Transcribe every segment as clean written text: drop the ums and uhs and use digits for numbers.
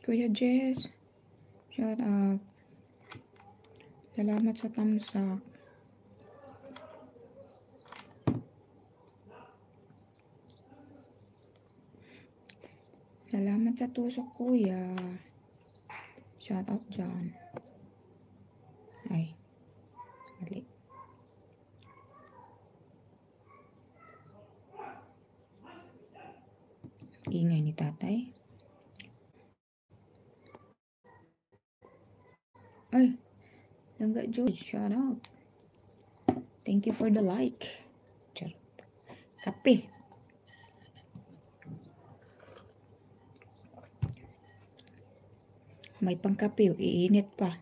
Kuya Jess, shout out. Salamat sa tamsak. Salamat sa tusok, kuya. Shout out dyan. Ay, mali. Ingay ni tatay. Ay, Langga George, shout out. Thank you for the like. Charot. Kape. May pangkape, iinit pa.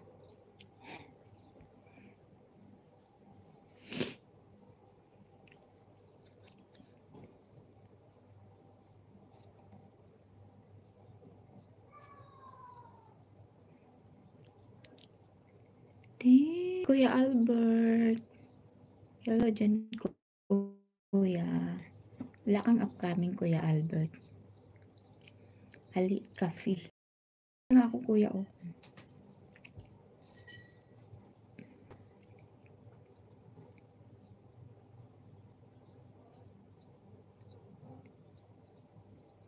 Kuya Albert. Hello dyan, kuya. Wala kang upcoming, Kuya Albert. Ali Coffee. Nga ako, kuya, oh.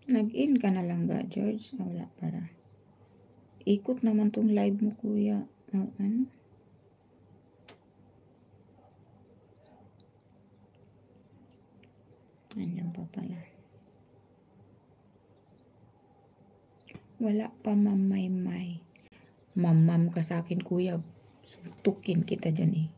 Nag-in ka na lang ga, George? Wala pala. Ikot naman tong live mo, kuya. Oh, ano? Andiyan pa pala. Wala pa, mamay-may. Mamam ka sa akin, kuya. Suntukin kita dyan eh.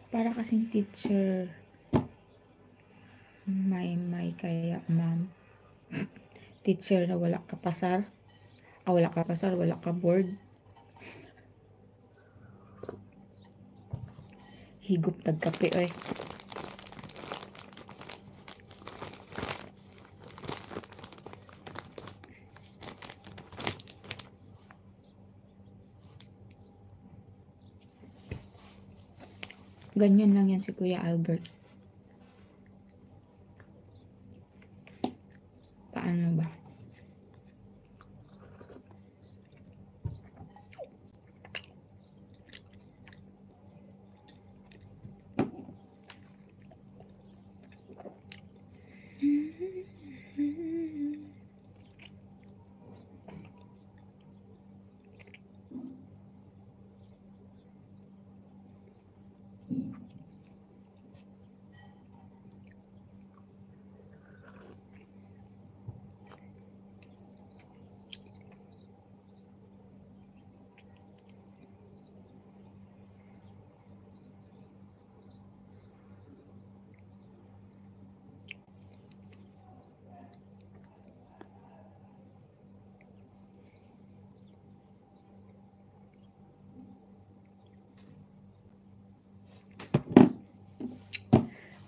Para kasing teacher. May kaya, ma'am. Teacher na wala ka pasar. Wala ka pasar, wala ka board. Higop tagkape, eh. Ganyan lang yan si Kuya Albert. Paano ba?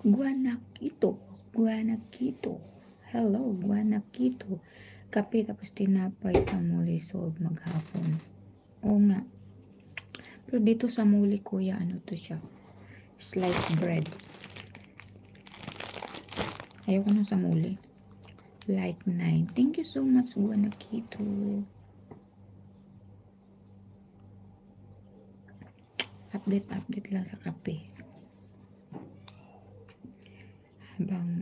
Guanakito. Hello, Guanakito. Kape tapos tinapay sa muli sold maghapon. Oo nga. Pero dito sa muli, kuya, ano to siya? Sliced bread. Ayoko na sa muli. Like 9. Thank you so much, Guanakito. Update lang sa kape. Habang